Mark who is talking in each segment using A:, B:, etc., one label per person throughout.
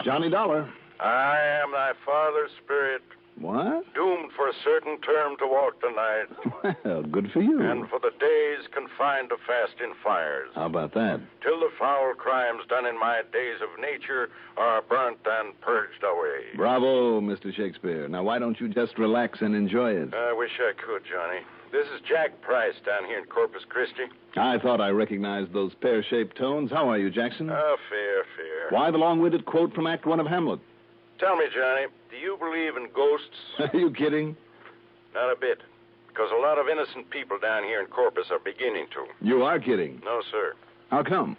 A: Johnny Dollar.
B: I am thy father's spirit.
A: What?
B: Doomed for a certain term to walk the night.
A: Well, good for you.
B: And for the days confined to fasting fires.
A: How about that?
B: Till the foul crimes done in my days of nature are burnt and purged away.
A: Bravo, Mr. Shakespeare. Now, why don't you just relax and enjoy it?
B: I wish I could, Johnny. This is Jack Price down here in Corpus Christi.
A: I thought I recognized those pear-shaped tones. How are you, Jackson?
B: Fair.
A: Why the long-winded quote from Act 1 of Hamlet?
B: Tell me, Johnny, do you believe in ghosts?
A: Are you kidding?
B: Not a bit. Because a lot of innocent people down here in Corpus are beginning to.
A: You are kidding.
B: No, sir.
A: How come?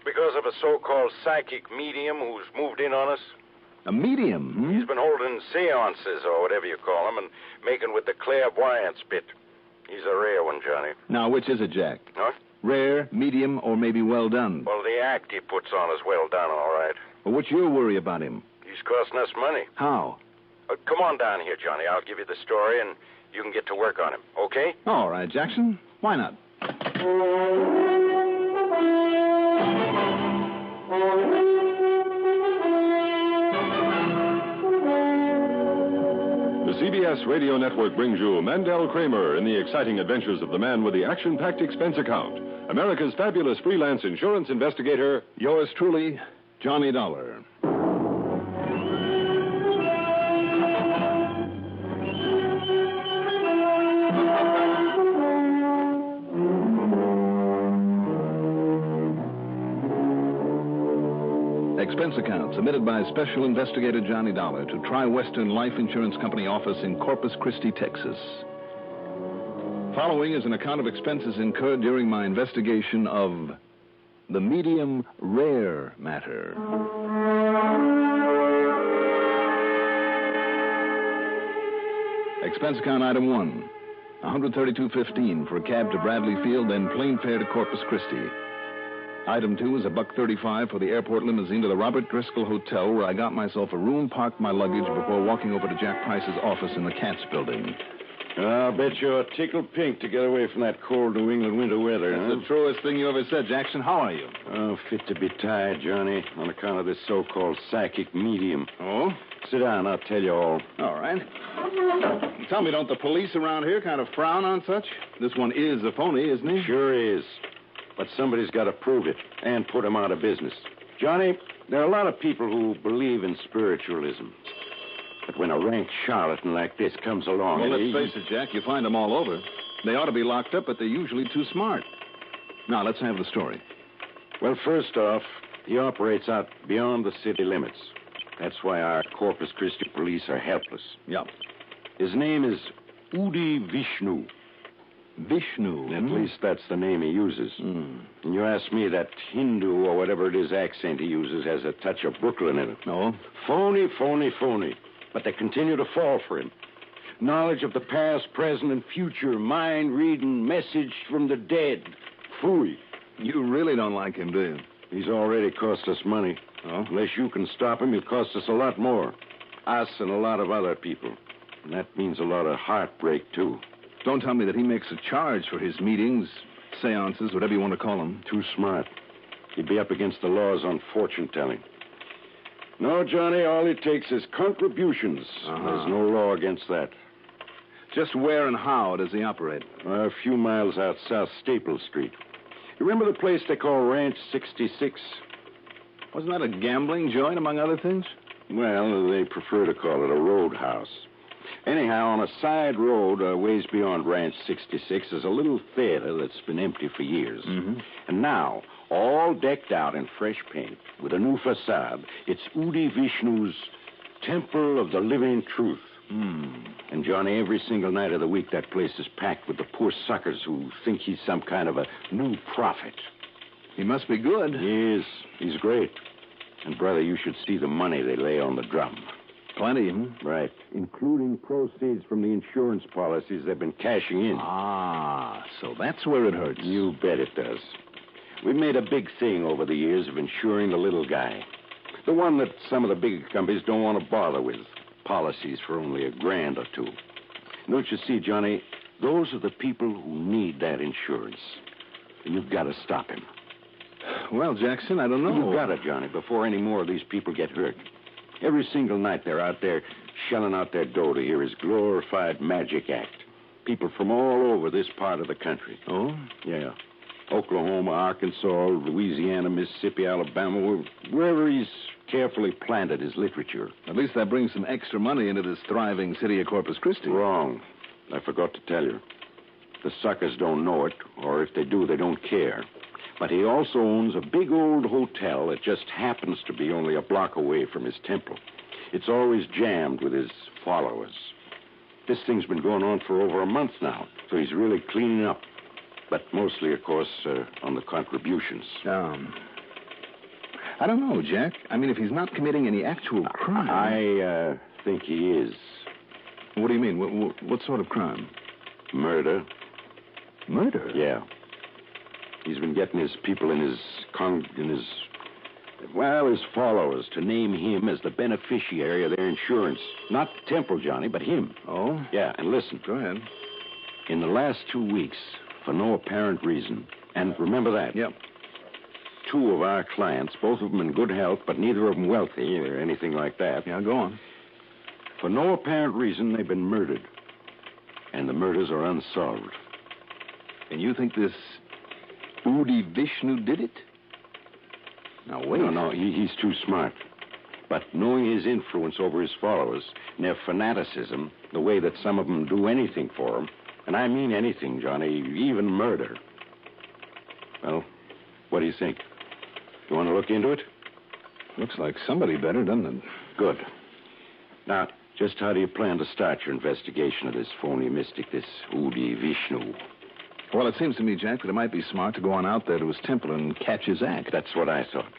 B: Because of a so-called psychic medium who's moved in on us.
A: A medium? Hmm?
B: He's been holding seances, or whatever you call them, and making with the clairvoyance bit. He's a rare one, Johnny.
A: Now, which is it, Jack?
B: Huh?
A: Rare, medium, or maybe well done?
B: Well, the act he puts on is well done, all right.
A: Well, what's your worry about him?
B: He's costing us money.
A: How?
B: Come on down here, Johnny. I'll give you the story, and you can get to work on him, okay?
A: All right, Jackson. Why not?
C: The CBS Radio Network brings you Mandel Kramer in the exciting adventures of the man with the action-packed expense account. America's fabulous freelance insurance investigator.
A: Yours truly, Johnny Dollar. Expense account submitted by Special Investigator Johnny Dollar to Tri-Western Life Insurance Company office in Corpus Christi, Texas. Following is an account of expenses incurred during my investigation of the medium rare matter. Expense account item 1, $132.15 for a cab to Bradley Field, then plane fare to Corpus Christi. Item 2 is $1.35 for the airport limousine to the Robert Driscoll Hotel, where I got myself a room, parked my luggage before walking over to Jack Price's office in the Katz building.
D: I'll bet you're tickled pink to get away from that cold New England winter weather,
A: That's the truest thing you ever said, Jackson. How are you?
D: Oh, fit to be tied, Johnny, on account of this so-called psychic medium.
A: Oh?
D: Sit down, I'll tell you all.
A: All right. Tell me, don't the police around here kind of frown on such? This one is a phony, isn't he?
D: Sure is. But somebody's got to prove it and put him out of business. Johnny, there are a lot of people who believe in spiritualism. But when a rank charlatan like this comes along...
A: Well, let's face it, Jack, you find them all over. They ought to be locked up, but they're usually too smart. Now, let's have the story.
D: Well, first off, he operates out beyond the city limits. That's why our Corpus Christi police are helpless.
A: Yep.
D: His name is Vishnu.
A: Vishnu?
D: At least that's the name he uses. And you ask me, that Hindu or whatever it is accent he uses has a touch of Brooklyn in it.
A: No?
D: Phony. But they continue to fall for him. Knowledge of the past, present, and future. Mind reading, message from the dead. Phooey.
A: You really don't like him, do you?
D: He's already cost us money.
A: Oh?
D: Unless you can stop him, he'll cost us a lot more. Us and a lot of other people. And that means a lot of heartbreak, too.
A: Don't tell me that he makes a charge for his meetings, seances, whatever you want to call them.
D: Too smart. He'd be up against the laws on fortune-telling. No, Johnny, all it takes is contributions. There's no law against that.
A: Just where and how does he operate?
D: A few miles out South Staple Street. You remember the place they call Ranch 66?
A: Wasn't that a gambling joint, among other things?
D: Well, they prefer to call it a roadhouse. Anyhow, on a side road ways beyond Ranch 66 is a little theater that's been empty for years.
A: Mm-hmm.
D: And now, all decked out in fresh paint, with a new facade, it's Vishnu's Temple of the Living Truth. And, Johnny, every single night of the week, that place is packed with the poor suckers who think he's some kind of a new prophet.
A: He must be good.
D: He is. He's great. And, brother, you should see the money they lay on the drum.
A: Plenty,
D: Right. Including proceeds from the insurance policies they've been cashing in.
A: Ah, so that's where it hurts.
D: You bet it does. We've made a big thing over the years of insuring the little guy. The one that some of the big companies don't want to bother with. Policies for only $1,000 or $2,000. Don't you see, Johnny? Those are the people who need that insurance. And you've got to stop him.
A: Well, Jackson, I don't know.
D: You've got it, Johnny, before any more of these people get hurt. Every single night they're out there shelling out their dough to hear his glorified magic act. People from all over this part of the country.
A: Oh?
D: Yeah. Oklahoma, Arkansas, Louisiana, Mississippi, Alabama, wherever he's carefully planted his literature.
A: At least that brings some extra money into this thriving city of Corpus Christi.
D: Wrong. I forgot to tell you. The suckers don't know it, or if they do, they don't care. But he also owns a big old hotel that just happens to be only a block away from his temple. It's always jammed with his followers. This thing's been going on for over a month now, so he's really cleaning up. But mostly, of course, on the contributions.
A: I don't know, Jack. I mean, if he's not committing any actual crime...
D: I think he is.
A: What do you mean? What sort of crime?
D: Murder.
A: Murder?
D: Yeah. He's been getting his people his followers to name him as the beneficiary of their insurance. Not the temple, Johnny, but him.
A: Oh?
D: Yeah, and listen.
A: Go ahead.
D: In the last 2 weeks, for no apparent reason, and remember that.
A: Yep.
D: 2 of our clients, both of them in good health, but neither of them wealthy or anything like that.
A: Yeah, go on.
D: For no apparent reason, they've been murdered. And the murders are unsolved.
A: And you think this Vishnu did it? Now, wait.
D: No, he's too smart. But knowing his influence over his followers and their fanaticism, the way that some of them do anything for him, and I mean anything, Johnny, even murder. Well, what do you think? You want to look into it?
A: Looks like somebody better, doesn't it?
D: Good. Now, just how do you plan to start your investigation of this phony mystic, this Vishnu?
A: Well, it seems to me, Jack, that it might be smart to go on out there to his temple and catch his act.
D: That's what I thought.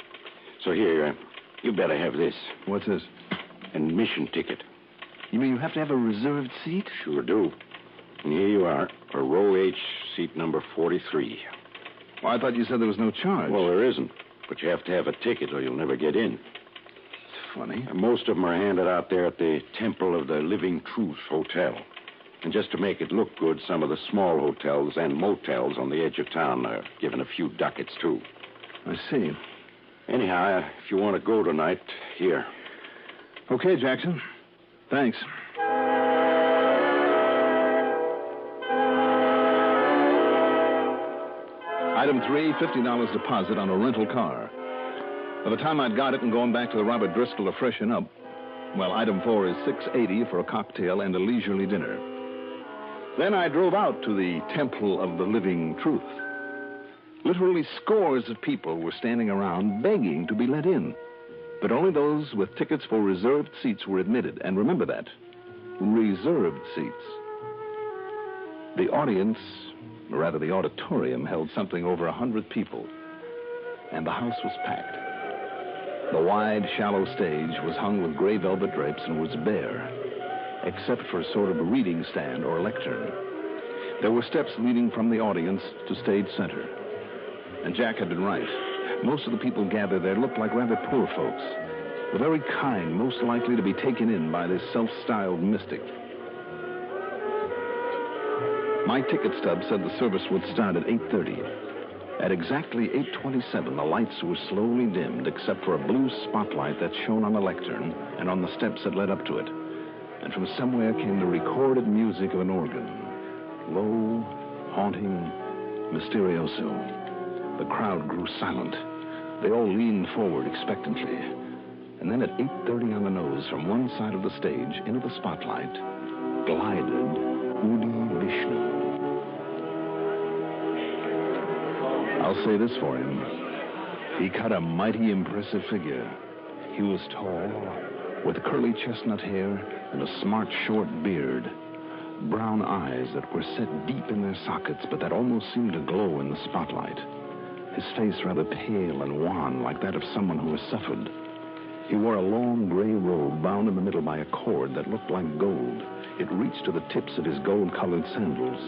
D: So here, you better have this.
A: What's this?
D: An admission ticket.
A: You mean you have to have a reserved seat?
D: Sure do. And here you are, for row H, seat number 43.
A: Well, I thought you said there was no charge.
D: Well, there isn't. But you have to have a ticket or you'll never get in.
A: It's funny.
D: And most of them are handed out there at the Temple of the Living Truth Hotel. And just to make it look good, some of the small hotels and motels on the edge of town are given a few ducats, too.
A: I see.
D: Anyhow, if you want to go tonight, here.
A: Okay, Jackson. Thanks. Item 3, $50 deposit on a rental car. By the time I'd got it and going back to the Robert Driscoll to freshen up, well, item 4 is $6.80 for a cocktail and a leisurely dinner. Then I drove out to the Temple of the Living Truth. Literally scores of people were standing around begging to be let in. But only those with tickets for reserved seats were admitted. And remember that. Reserved seats. The audience, or rather the auditorium, held something over 100 people. And the house was packed. The wide, shallow stage was hung with gray velvet drapes and was bare, except for a sort of reading stand or lectern. There were steps leading from the audience to stage center. And Jack had been right. Most of the people gathered there looked like rather poor folks. The very kind most likely to be taken in by this self-styled mystic. My ticket stub said the service would start at 8:30. At exactly 8:27, the lights were slowly dimmed, except for a blue spotlight that shone on the lectern and on the steps that led up to it. And from somewhere came the recorded music of an organ. Low, haunting, mysterioso. The crowd grew silent. They all leaned forward expectantly. And then at 8:30 on the nose, from one side of the stage into the spotlight, glided Vishnu. I'll say this for him. He cut a mighty impressive figure. He was tall, with curly chestnut hair and a smart, short beard. Brown eyes that were set deep in their sockets, but that almost seemed to glow in the spotlight. His face rather pale and wan, like that of someone who has suffered. He wore a long gray robe bound in the middle by a cord that looked like gold. It reached to the tips of his gold-colored sandals.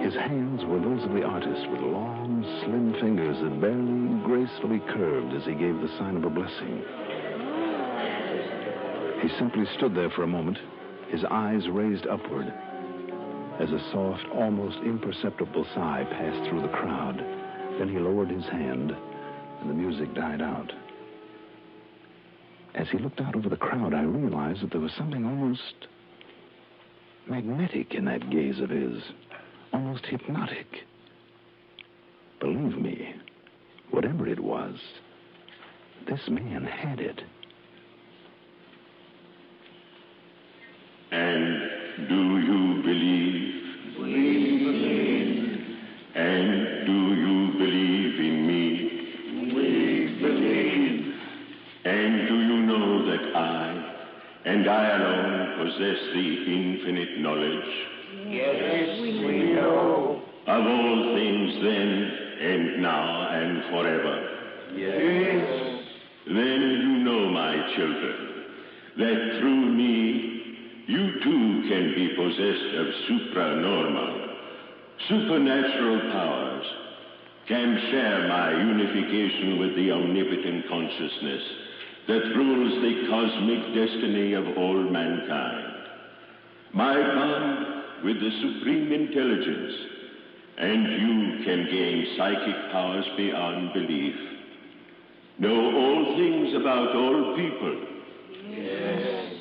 A: His hands were those of the artist, with long, slim fingers that barely gracefully curved as he gave the sign of a blessing. He simply stood there for a moment, his eyes raised upward, as a soft, almost imperceptible sigh passed through the crowd. Then he lowered his hand and the music died out. As he looked out over the crowd, I realized that there was something almost magnetic in that gaze of his, almost hypnotic. Believe me, whatever it was, this man had it.
E: And do you believe? We believe. And do you believe in me? We believe. And do you know that I, and I alone, possess the infinite knowledge?
F: Yes, we know.
E: Of all things then, and now, and forever.
F: Yes.
E: Then you know, my children, that through me, you too can be possessed of supranormal, supernatural powers, can share my unification with the omnipotent consciousness that rules the cosmic destiny of all mankind. My bond with the supreme intelligence, and you can gain psychic powers beyond belief. Know all things about all people.
F: Yes.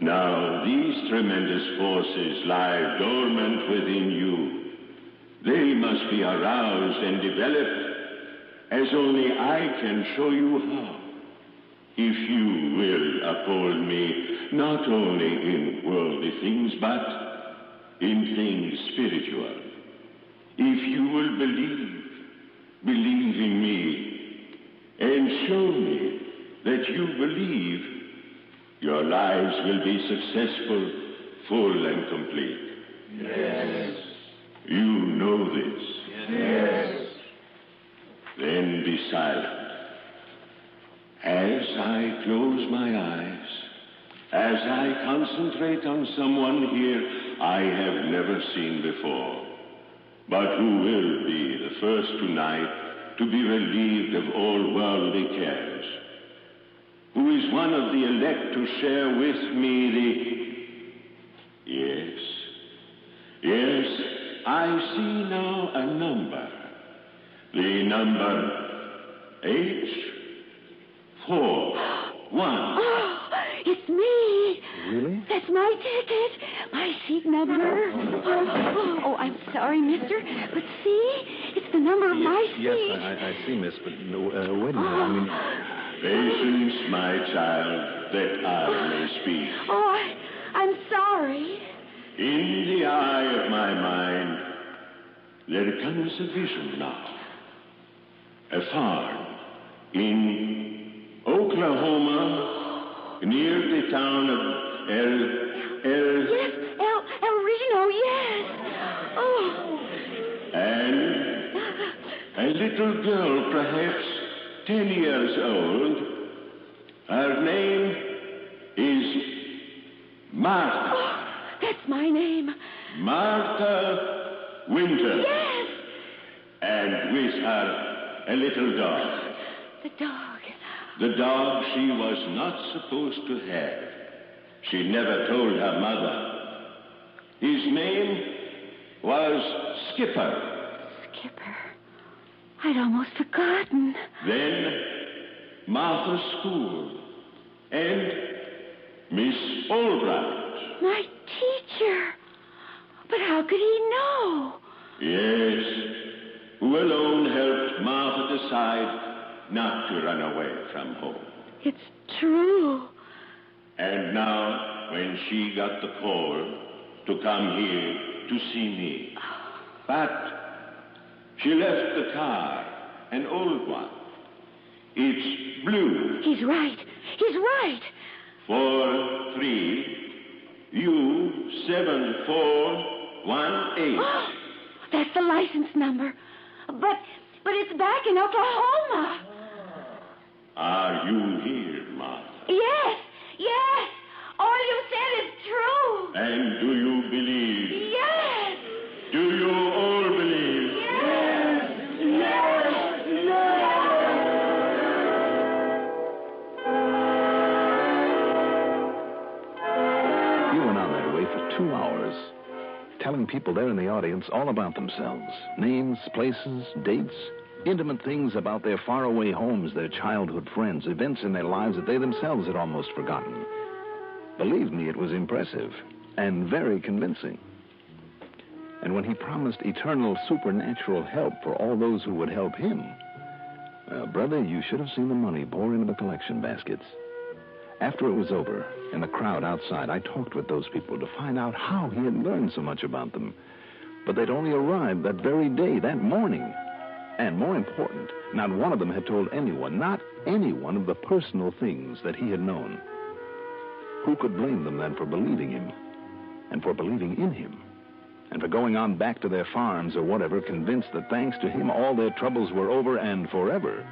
E: Now, these tremendous forces lie dormant within you. They must be aroused and developed, as only I can show you how. If you will uphold me, not only in worldly things, but in things spiritual. If you will believe in me, and show me that you believe, your lives will be successful, full, and complete.
F: Yes.
E: You know this.
F: Yes.
E: Then be silent. As I close my eyes, as I concentrate on someone here I have never seen before, but who will be the first tonight to be relieved of all worldly cares, who is one of the elect to share with me the... Yes, I see now a number. The number H41.
G: Oh, it's me.
A: Really?
G: That's my ticket. My seat number. Oh, I'm sorry, mister. But see, it's the number of my seat.
A: Yes, I see, miss, but no, wait a minute. I mean...
E: Patience, my child, that I may speak.
G: Oh, I'm sorry.
E: In the eye of my mind, there comes a vision now. A farm in Oklahoma, near the town of
G: Yes, El Reno, yes. Oh.
E: And a little girl, perhaps 10 years old. Her name is Martha.
G: Oh, that's my name.
E: Martha Winter.
G: Yes.
E: And with her, a little dog.
G: The dog.
E: The dog she was not supposed to have. She never told her mother. His name was Skipper.
G: Skipper. I'd almost forgotten.
E: Then Martha's school. And Miss Albright.
G: My teacher. But how could he know?
E: Yes, who alone helped Martha decide not to run away from home.
G: It's true.
E: And now, when she got the call to come here to see me, but she left the car, an old one. It's blue.
G: He's right.
E: 43U7418.
G: Oh, that's the license number. But it's back in Oklahoma.
E: Are you here, Martha?
G: Yes. All you said is true.
E: And do you believe?
G: Yes.
E: Do you all believe?
G: Yes.
A: You went on that way for 2 hours, telling people there in the audience all about themselves. Names, places, dates, Intimate things about their faraway homes, their childhood friends, events in their lives that they themselves had almost forgotten. Believe me, it was impressive and very convincing. And when he promised eternal supernatural help for all those who would help him, brother, you should have seen the money pour into the collection baskets. After it was over, in the crowd outside, I talked with those people to find out how he had learned so much about them. But they'd only arrived that very day, that morning. And more important, not one of them had told anyone, not anyone, of the personal things that he had known. Who could blame them then for believing him, and for believing in him, and for going on back to their farms or whatever, convinced that thanks to him all their troubles were over and forever?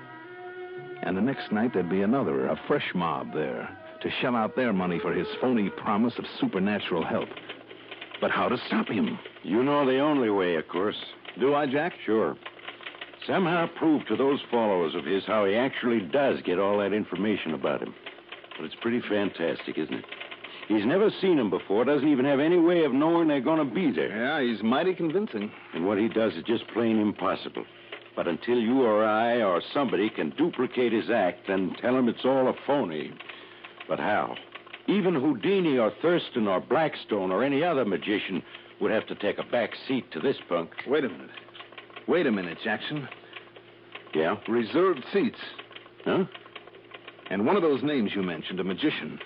A: And the next night there'd be another, a fresh mob there, to shell out their money for his phony promise of supernatural help. But how to stop him?
D: You know the only way, of course.
A: Do I, Jack?
D: Sure. Somehow prove to those followers of his how he actually does get all that information about him. But it's pretty fantastic, isn't it? He's never seen them before, doesn't even have any way of knowing they're going to be there.
A: Yeah, he's mighty convincing.
D: And what he does is just plain impossible. But until you or I or somebody can duplicate his act, then tell him it's all a phony. But how? Even Houdini or Thurston or Blackstone or any other magician would have to take a back seat to this punk.
A: Wait a minute, Jackson.
D: Yeah?
A: Reserved seats.
D: Huh?
A: And one of those names you mentioned, a magician,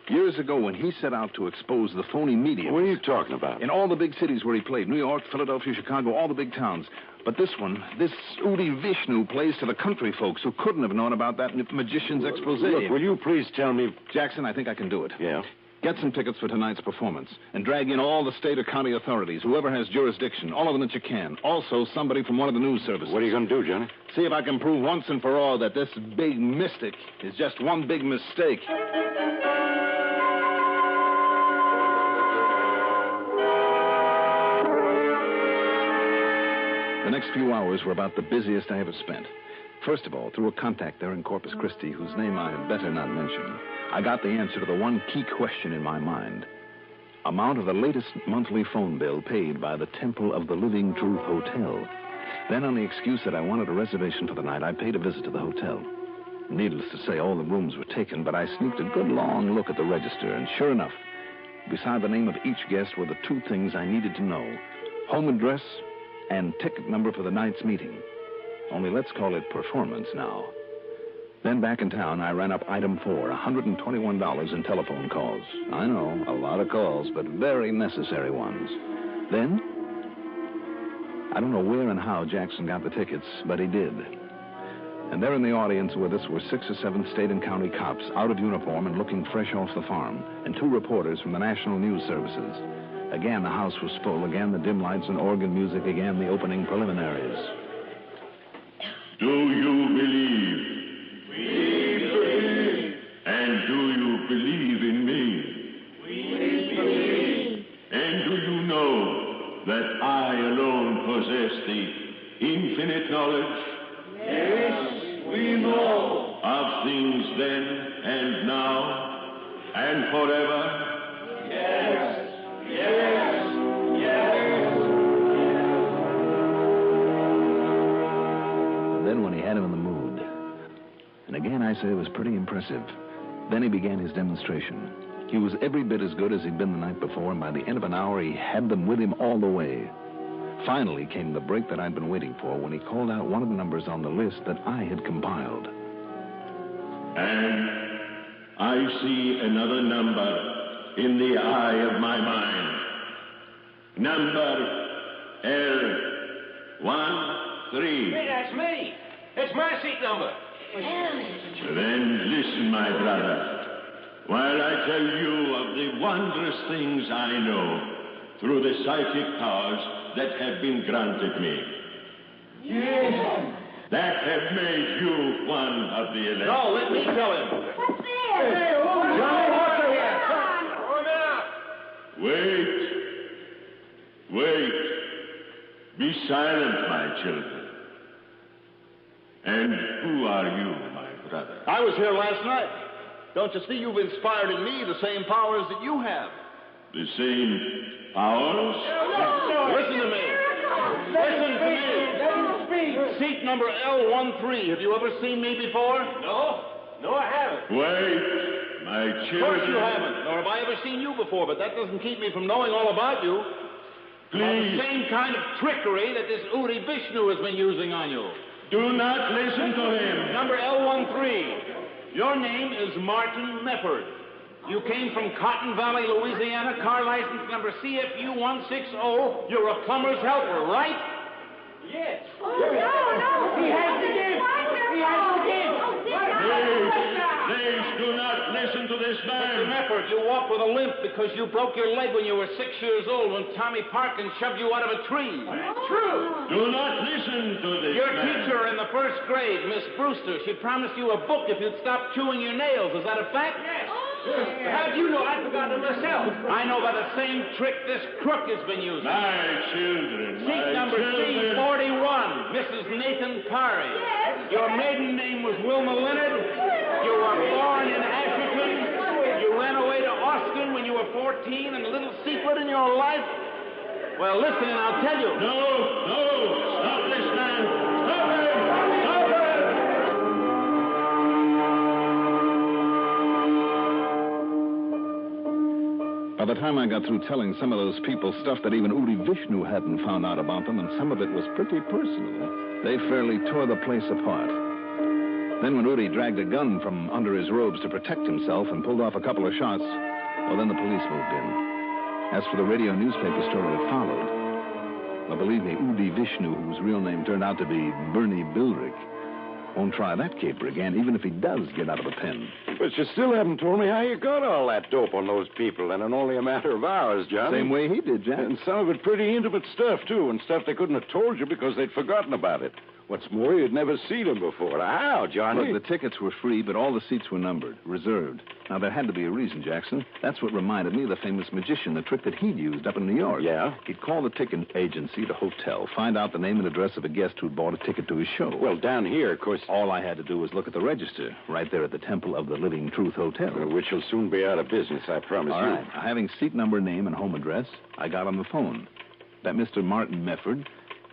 A: years ago when he set out to expose the phony mediums.
D: What are you talking about?
A: In all the big cities where he played, New York, Philadelphia, Chicago, all the big towns. But this one, this Vishnu, plays to the country folks who couldn't have known about that magician's expose.
D: Look, will you please tell me...
A: Jackson, I think I can do it.
D: Yeah?
A: Get some tickets for tonight's performance and drag in all the state or county authorities, whoever has jurisdiction, all of them that you can. Also, somebody from one of the news services.
D: What are you going to do, Johnny?
A: See if I can prove once and for all that this big mystic is just one big mistake. The next few hours were about the busiest I ever spent. First of all, through a contact there in Corpus Christi, whose name I had better not mention, I got the answer to the one key question in my mind. Amount of the latest monthly phone bill paid by the Temple of the Living Truth Hotel. Then, on the excuse that I wanted a reservation for the night, I paid a visit to the hotel. Needless to say, all the rooms were taken, but I sneaked a good long look at the register, and sure enough, beside the name of each guest were the two things I needed to know: home address and ticket number for the night's meeting. Only let's call it performance now. Then back in town, I ran up item 4, $121 in telephone calls. I know, a lot of calls, but very necessary ones. Then, I don't know where and how Jackson got the tickets, but he did. And there in the audience with us were 6 or 7 state and county cops, out of uniform and looking fresh off the farm, and 2 reporters from the National News Services. Again, the house was full. Again, the dim lights and organ music. Again, the opening preliminaries.
E: Do you believe?
F: We believe.
E: And do you believe in me?
F: We believe.
E: And do you know that I alone possess the infinite knowledge?
F: Yes, we know.
E: Of things then and now and forever?
F: Yes, yes, yes.
A: Then when he had him in the mood, and again I say it was pretty impressive, then he began his demonstration. He was every bit as good as he'd been the night before, and by the end of an hour he had them with him all the way. Finally came the break that I'd been waiting for when he called out one of the numbers on the list that I had compiled.
E: And I see another number in the eye of my mind. Number L13.
H: Hey, that's me. It's my seat number.
E: Then listen, my brother, while I tell you of the wondrous things I know through the psychic powers that have been granted me.
F: Yes.
E: That have made you one of the elect.
H: No, let me tell him.
G: What's this?
H: Hey, Johnny Walker here. Throw him out.
E: Wait. Be silent, my children. And who are you, my brother?
I: I was here last night. Don't you see you've inspired in me the same powers that you have?
E: The same powers?
I: Listen to me. Listen to me.
F: speak.
I: Seat number L13. Have you ever seen me before?
H: No, I haven't.
E: Wait, my
I: Of
E: children.
I: course you haven't. Nor have I ever seen you before, but that doesn't keep me from knowing all about you. About the
E: Please,
I: same kind of trickery that this Udi Vishnu has been using on you.
E: do not listen to him.
I: Number L13. Your name is Martin Mefford. You came from Cotton Valley, Louisiana, car license number CFU 160. You're a plumber's helper, right?
F: Yes.
G: Oh, no.
F: He has to give. He has to give.
E: Please do not listen to this
I: Mr.
E: man.
I: Mefford, you walk with a limp because you broke your leg when you were 6 years old when Tommy Parkins shoved you out of a tree.
F: True.
E: Do not listen to this
I: Your
E: man.
I: teacher in the first grade, Miss Brewster, she promised you a book if you'd stop chewing your nails. Is that a fact?
F: Yes. How do you know? I forgot it myself.
I: I know by the same trick this crook has been using.
E: My children,
I: Seat number C41, Mrs. Nathan Parry.
G: Yes.
I: Your maiden name was Wilma Leonard. You were born in Ashburton. You ran away to Austin when you were 14, and a little secret in your life. Well, listen, and I'll tell you.
E: No, stop this man. Stop him. Stop him.
A: By the time I got through telling some of those people stuff that even Udi Vishnu hadn't found out about them, and some of it was pretty personal, they fairly tore the place apart. Then when Udi dragged a gun from under his robes to protect himself and pulled off a couple of shots, well, then the police moved in. As for the radio newspaper story that followed, well, believe me, Udi Vishnu, whose real name turned out to be Bernie Bildrick, won't try that caper again, even if he does get out of a pen.
D: But you still haven't told me how you got all that dope on those people, and in only a matter of hours, John.
A: Same way he did, Jack.
D: And some of it pretty intimate stuff, too, and stuff they couldn't have told you because they'd forgotten about it. What's more, you'd never seen them before. How, Johnny?
A: Look, the tickets were free, but all the seats were numbered, reserved. Now, there had to be a reason, Jackson. That's what reminded me of the famous magician, the trick that he'd used up in New York.
D: Yeah?
A: He'd call the ticket agency, the hotel, find out the name and address of a guest who'd bought a ticket to his show.
D: Well, down here, of course,
A: All I had to do was look at the register, right there at the Temple of the Living Truth Hotel.
D: which will soon be out of business, I promise
A: All
D: you.
A: right. Having seat number, name, and home address, I got on the phone. That Mr. Martin Mefford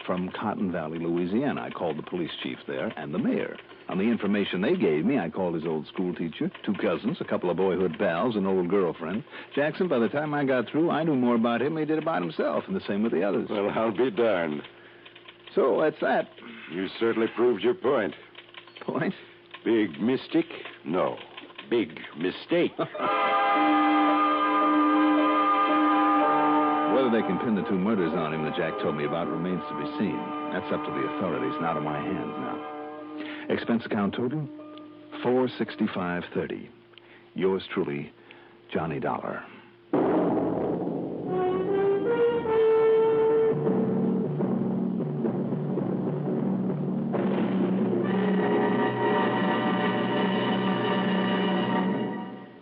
A: from Cotton Valley, Louisiana. I called the police chief there and the mayor. On the information they gave me, I called his old school teacher, 2 cousins, a couple of boyhood pals, an old girlfriend. Jackson, by the time I got through, I knew more about him than he did about himself, and the same with the others.
D: Well, I'll be darned.
A: So that's that.
D: You certainly proved your point.
A: Point?
D: Big mystic? No. Big mistake.
A: Whether they can pin the 2 murders on him that Jack told me about remains to be seen. That's up to the authorities and out of my hands now. Expense account total, $465.30. Yours truly, Johnny Dollar.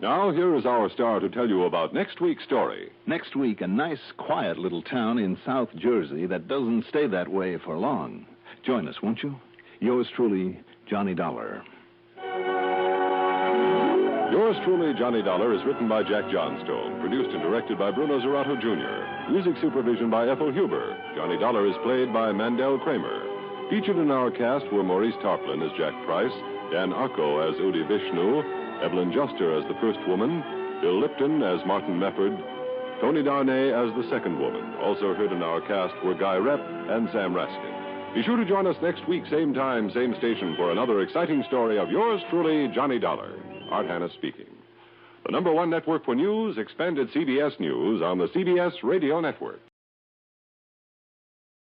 C: Now, here is our star to tell you about next week's story.
A: Next week, a nice, quiet little town in South Jersey that doesn't stay that way for long. Join us, won't you? Yours truly, Johnny Dollar.
C: Yours truly, Johnny Dollar, is written by Jack Johnstone, produced and directed by Bruno Zerato Jr., music supervision by Ethel Huber. Johnny Dollar is played by Mandel Kramer. Featured in our cast were Maurice Tarplin as Jack Price, Dan Arco as Udi Vishnu, Evelyn Juster as the first woman, Bill Lipton as Martin Mefford, Tony Darnay as the second woman. Also heard in our cast were Guy Rep and Sam Raskin. Be sure to join us next week, same time, same station, for another exciting story of yours truly, Johnny Dollar. Art Hannes speaking. The #1 network for news, expanded CBS News on the CBS Radio Network.